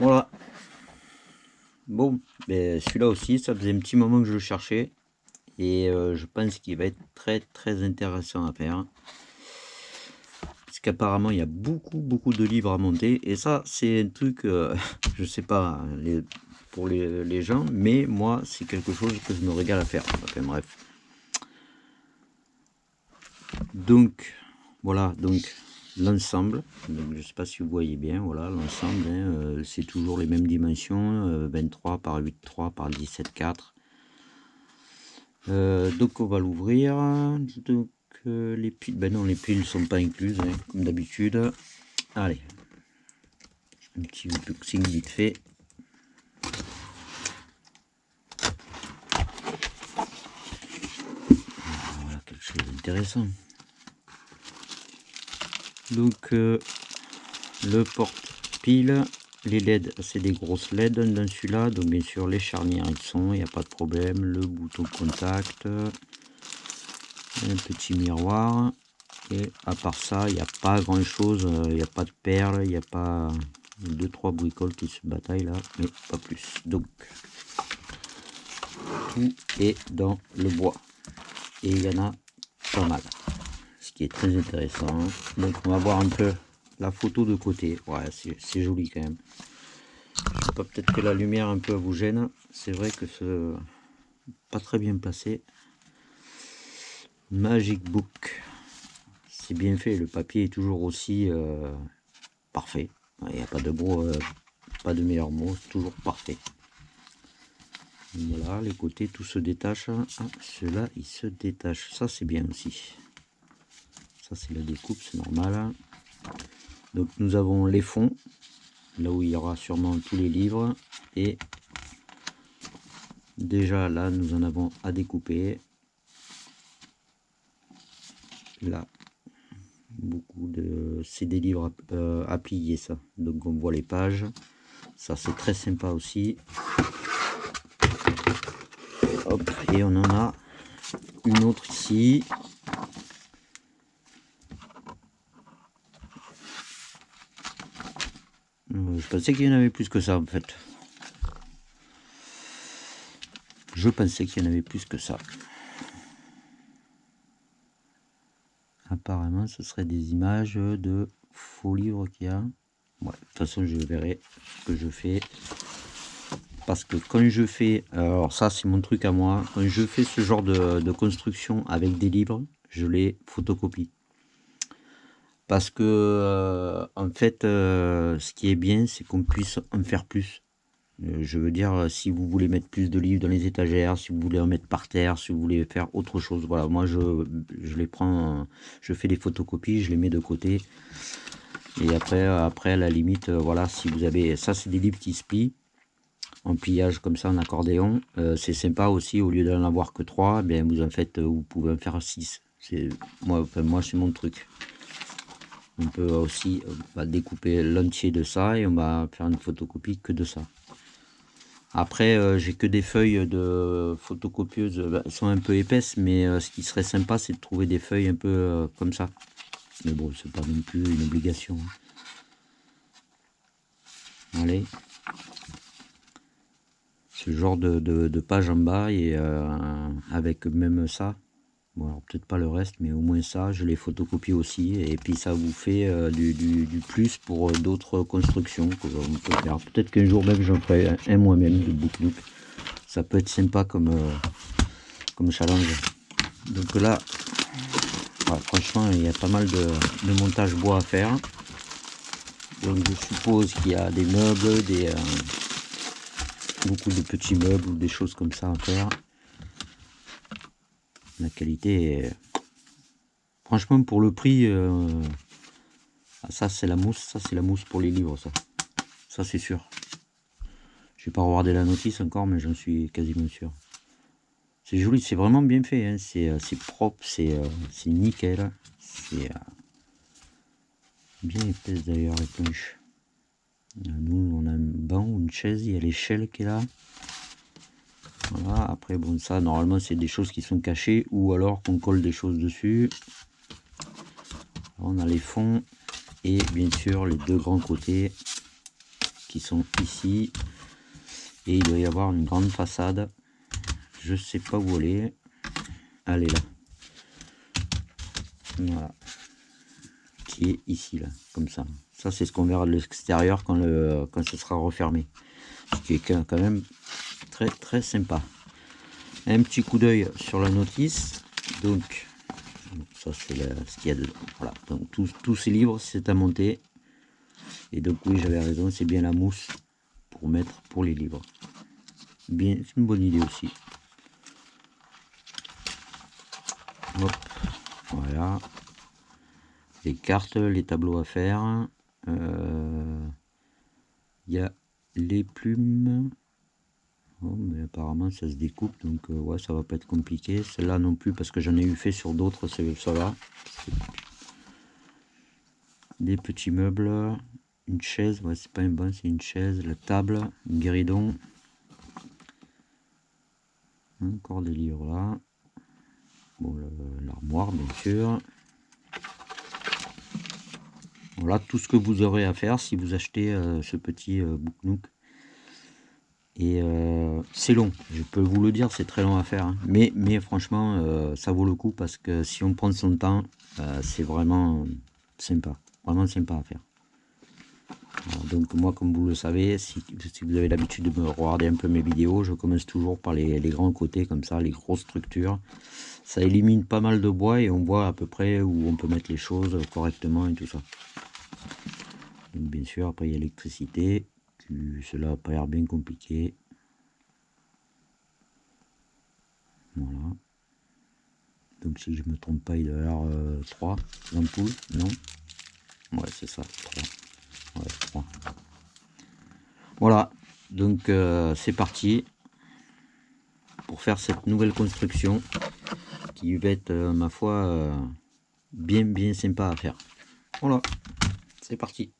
Voilà. Bon, ben, celui-là aussi, ça faisait un petit moment que je le cherchais. Et je pense qu'il va être très intéressant à faire. Parce qu'apparemment, il y a beaucoup de livres à monter. Et ça, c'est un truc, je sais pas pour les gens, mais moi, c'est quelque chose que je me régale à faire. Enfin bref. Donc, voilà, donc l'ensemble. Donc, je sais pas si vous voyez bien, voilà, l'ensemble, hein, c'est toujours les mêmes dimensions, 23 par 8,3 par 17,4. Donc on va l'ouvrir. Donc les piles, ben non, les piles sont pas incluses, hein, comme d'habitude. Allez, un petit unboxing vite fait. Voilà, quelque chose d'intéressant. Donc le porte-pile, les LED, c'est des grosses LED dans celui-là. Donc bien sûr les charnières ils sont, il n'y a pas de problème. Le bouton contact, un petit miroir. Et à part ça, il n'y a pas grand chose, il n'y a pas de perles, il n'y a pas 2-3 bricoles qui se bataillent là, mais pas plus. Donc tout est dans le bois. Et il y en a pas mal. Ce qui est très intéressant. Donc on va voir un peu la photo de côté. Ouais, c'est joli quand même. Je sais pas, peut-être que la lumière un peu vous gêne. C'est vrai que c'est pas très bien placé. Magic Book. C'est bien fait, le papier est toujours aussi parfait. Il n'y a pas de gros, pas de meilleur mot, c'est toujours parfait. Voilà, les côtés tout se détache. Ah, ceux-là ils se détachent, ça c'est bien aussi. Ça c'est la découpe, c'est normal. Donc nous avons les fonds, là où il y aura sûrement tous les livres. Et déjà là nous en avons à découper. Là, beaucoup de... c'est des livres à plier ça. Donc on voit les pages. Ça c'est très sympa aussi. Hop, et on en a une autre ici. Je pensais qu'il y en avait plus que ça en fait. Je pensais qu'il y en avait plus que ça. Apparemment, ce serait des images de faux livres qu'il y a. Ouais, de toute façon, je verrai ce que je fais. Parce que quand je fais... Alors ça, c'est mon truc à moi. Quand je fais ce genre de construction avec des livres, je les photocopie. Parce que, en fait, ce qui est bien, c'est qu'on puisse en faire plus. Je veux dire, si vous voulez mettre plus de livres dans les étagères, si vous voulez en mettre par terre, si vous voulez faire autre chose, voilà, moi je les prends, je fais des photocopies, je les mets de côté. Et après à la limite, voilà, si vous avez, ça c'est des livres qui se plient, en pliage comme ça, en accordéon. C'est sympa aussi, au lieu d'en avoir que 3, bien vous en faites, vous pouvez en faire 6. Moi c'est mon truc. On peut aussi découper l'entier de ça et on va faire une photocopie que de ça. Après, j'ai que des feuilles de photocopieuse, elles sont un peu épaisses, mais ce qui serait sympa, c'est de trouver des feuilles un peu comme ça. Mais bon, c'est pas non plus une obligation. Allez. Ce genre de page en bas, et avec même ça. Bon, alors peut-être pas le reste, mais au moins ça, je les photocopie aussi. Et puis ça vous fait du plus pour d'autres constructions que on peut faire. Peut-être qu'un jour même, j'en ferai un moi-même de book. Ça peut être sympa comme challenge. Donc là, voilà, franchement, il y a pas mal de montage bois à faire. Donc je suppose qu'il y a des meubles, beaucoup de petits meubles ou des choses comme ça à faire. La qualité est... Franchement, pour le prix, ça c'est la mousse, pour les livres, ça c'est sûr. Je vais pas regarder la notice encore, mais j'en suis quasiment sûr. C'est joli, c'est vraiment bien fait, hein. C'est propre, c'est nickel. C'est bien épaisse d'ailleurs les planches. Nous on a un banc ou une chaise, il y a l'échelle qui est là. Voilà, après bon, ça normalement c'est des choses qui sont cachées ou alors qu'on colle des choses dessus. On a les fonds et bien sûr les deux grands côtés qui sont ici. Et il doit y avoir une grande façade. Je sais pas où elle est. Elle est là. Voilà. Qui est ici, là, comme ça. Ça, c'est ce qu'on verra de l'extérieur quand ce sera refermé. Ce qui est quand même très très sympa. Un petit coup d'œil sur la notice. Donc, ça c'est ce qu'il y a dedans. Voilà. Donc tous ces livres, c'est à monter. Et donc oui, j'avais raison, c'est bien la mousse pour mettre pour les livres. Bien, c'est une bonne idée aussi. Hop, voilà. Les cartes, les tableaux à faire. Il y a les plumes. Oh, mais apparemment ça se découpe, donc ouais, ça va pas être compliqué. Celle-là non plus, parce que j'en ai eu fait sur d'autres, ça va. Des petits meubles, une chaise, ouais, c'est pas un banc, c'est une chaise, la table, un guéridon. Encore des livres là. Bon, l'armoire bien sûr. Voilà tout ce que vous aurez à faire si vous achetez ce petit Book Nook. Et c'est long, je peux vous le dire, c'est très long à faire, hein. Mais franchement ça vaut le coup, parce que si on prend son temps, c'est vraiment sympa à faire. Alors, donc moi, comme vous le savez, si vous avez l'habitude de me regarder un peu mes vidéos, je commence toujours par les grands côtés, comme ça, les grosses structures. Ça élimine pas mal de bois et on voit à peu près où on peut mettre les choses correctement et tout ça. Donc bien sûr, après il y a l'électricité. Cela n'a pas l'air bien compliqué. Voilà. Donc si je me trompe pas, il doit y avoir 3 ampoules, non? Ouais, c'est ça, 3. Ouais, 3. Voilà, donc c'est parti pour faire cette nouvelle construction qui va être, ma foi, bien sympa à faire. Voilà, c'est parti.